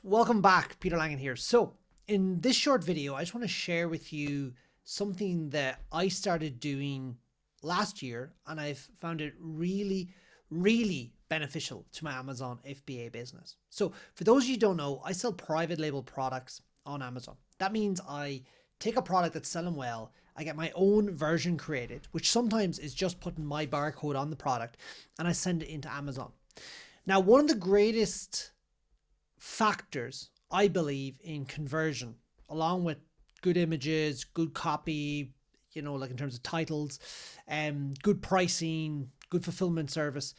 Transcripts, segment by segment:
Welcome back, Peter Langan here. So in this short video, I just want to share with you something that I started doing last year and I've found it really beneficial to my Amazon FBA business. So for those of you who don't know, I sell private label products on Amazon. That means I take a product that's selling well, I get my own version created, which sometimes is just putting my barcode on the product, and I send it into Amazon. Now, one of the greatest factors I believe in conversion, along with good images, good copy, like in terms of titles, good pricing, good fulfillment service,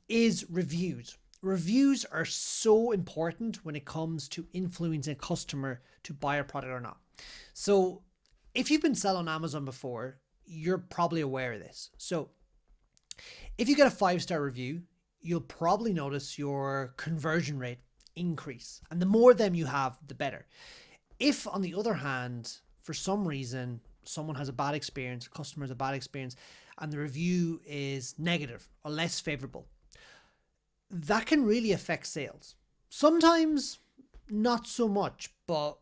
is reviews. Reviews are so important when it comes to influencing a customer to buy a product or not. So if you've been selling on Amazon before, you're probably aware of this. So if you get a 5-star review, you'll probably notice your conversion rate increase. And the more of them you have, the better. If, on the other hand, for some reason, someone has a bad experience, a customer has a bad experience, and the review is negative or less favorable, that can really affect sales. Sometimes not so much, but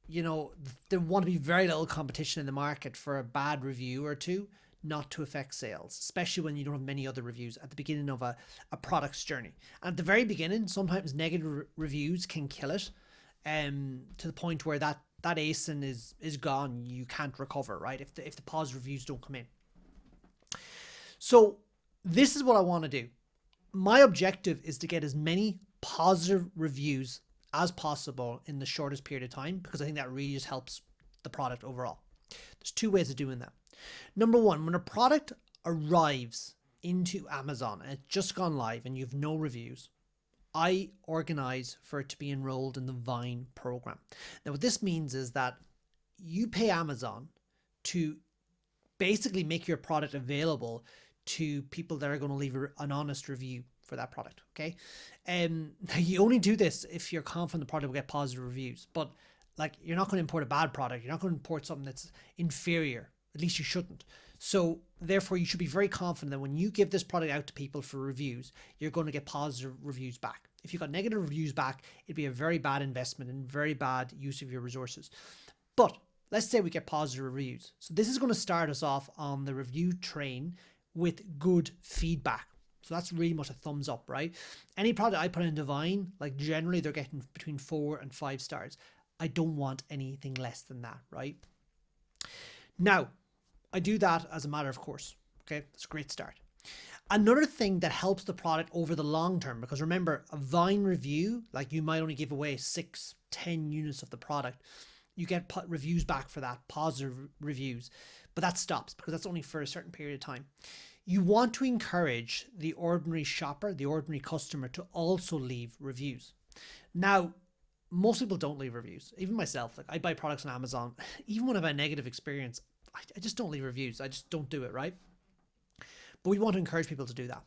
there want to be very little competition in the market for a bad review or two not to affect sales, especially when you don't have many other reviews at the beginning of a product's journey. And at the very beginning, sometimes negative reviews can kill it, to the point where that ASIN is gone. You can't recover, right? If the positive reviews don't come in. So this is what I want to do. My objective is to get as many positive reviews as possible in the shortest period of time, because I think that really just helps the product overall. There's two ways of doing that. Number one, when a product arrives into Amazon and it's just gone live and you have no reviews, I organize for it to be enrolled in the Vine program. Now, what this means is that you pay Amazon to basically make your product available to people that are going to leave an honest review for that product. Okay. You only do this if you're confident the product will get positive reviews, but you're not going to import a bad product. You're not going to import something that's inferior. At least you shouldn't. So therefore, you should be very confident that when you give this product out to people for reviews, you're going to get positive reviews back. If you got negative reviews back, it'd be a very bad investment and very bad use of your resources. But let's say we get positive reviews. So this is going to start us off on the review train with good feedback. So that's really much a thumbs up, right? Any product I put into Vine, generally they're getting between 4 and 5 stars. I don't want anything less than that, right? Now, I do that as a matter of course. Okay, that's a great start. Another thing that helps the product over the long term, because remember, a Vine review, you might only give away 6-10 units of the product. You get reviews back for that, positive reviews, but that stops because that's only for a certain period of time. You want to encourage the ordinary shopper, the ordinary customer, to also leave reviews. Now, most people don't leave reviews. Even myself, I buy products on Amazon. Even when I've had a negative experience, I just don't leave reviews. I just don't do it, right? But we want to encourage people to do that.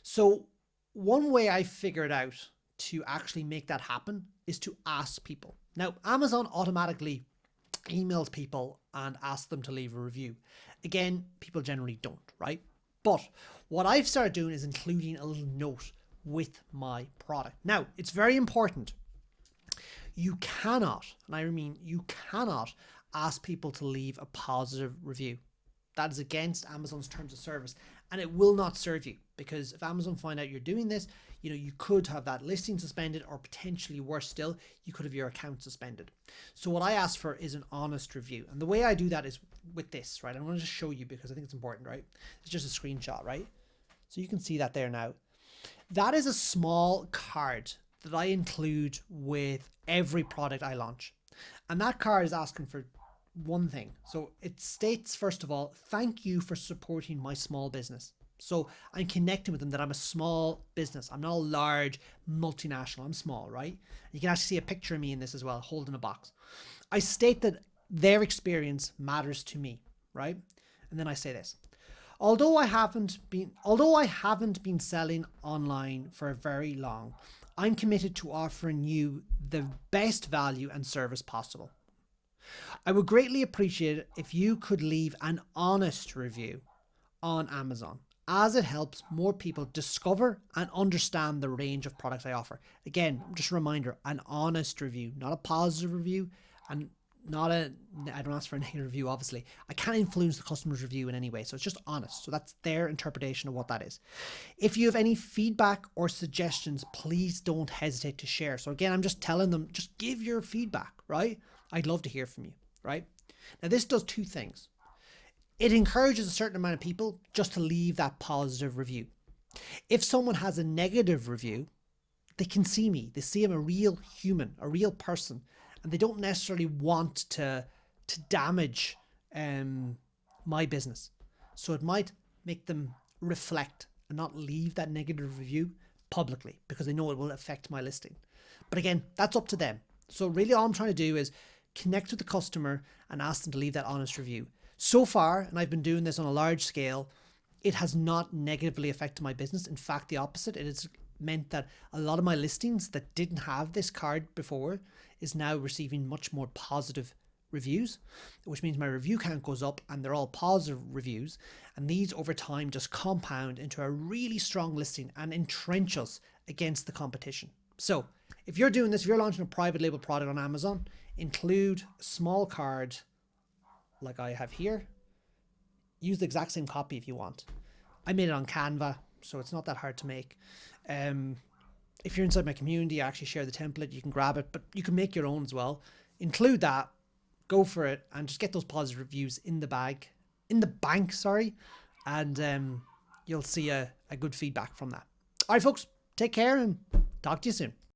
So one way I figured out to actually make that happen is to ask people. Now, Amazon automatically emails people and asks them to leave a review. Again, people generally don't, right? But what I've started doing is including a little note with my product. Now, it's very important. You cannot, and I mean you cannot, ask people to leave a positive review. That is against Amazon's terms of service, and it will not serve you, because if Amazon find out you're doing this, you could have that listing suspended, or potentially worse still, you could have your account suspended. So what I ask for is an honest review. And the way I do that is with this, right? I'm going to just show you because I think it's important, right? It's just a screenshot, right? So you can see that there now. That is a small card that I include with every product I launch. And that card is asking for one thing. So it states, first of all, thank you for supporting my small business. So I'm connecting with them that I'm a small business. I'm not a large multinational. I'm small, right? You can actually see a picture of me in this as well, holding a box. I state that their experience matters to me, right? And then I say this. Although I haven't been selling online for very long, I'm committed to offering you the best value and service possible. I would greatly appreciate it if you could leave an honest review on Amazon. as it helps more people discover and understand the range of products I offer. Again, just a reminder, an honest review, not a positive review, and not a, I don't ask for a negative review, obviously. I can't influence the customer's review in any way, so it's just honest. So that's their interpretation of what that is. If you have any feedback or suggestions, please don't hesitate to share. So again, I'm just telling them, just give your feedback, right? I'd love to hear from you, right? Now this does two things. It encourages a certain amount of people just to leave that positive review. If someone has a negative review, they can see me. They see I'm a real human, a real person, and they don't necessarily want to damage my business. So it might make them reflect and not leave that negative review publicly because they know it will affect my listing. But again, that's up to them. So really all I'm trying to do is connect with the customer and ask them to leave that honest review. So far, and I've been doing this on a large scale, it has not negatively affected my business. In fact, the opposite. It has meant that a lot of my listings that didn't have this card before is now receiving much more positive reviews, which means my review count goes up and they're all positive reviews. And these over time just compound into a really strong listing and entrench us against the competition. So if you're doing this, if you're launching a private label product on Amazon, include a small card like I have here. Use the exact same copy if you want. I made it on Canva, so it's not that hard to make. If you're inside my community, I actually share the template. You can grab it, but you can make your own as well. Include that, go for it, and just get those positive reviews in the bank, and you'll see a good feedback from that. All right, folks, take care and talk to you soon.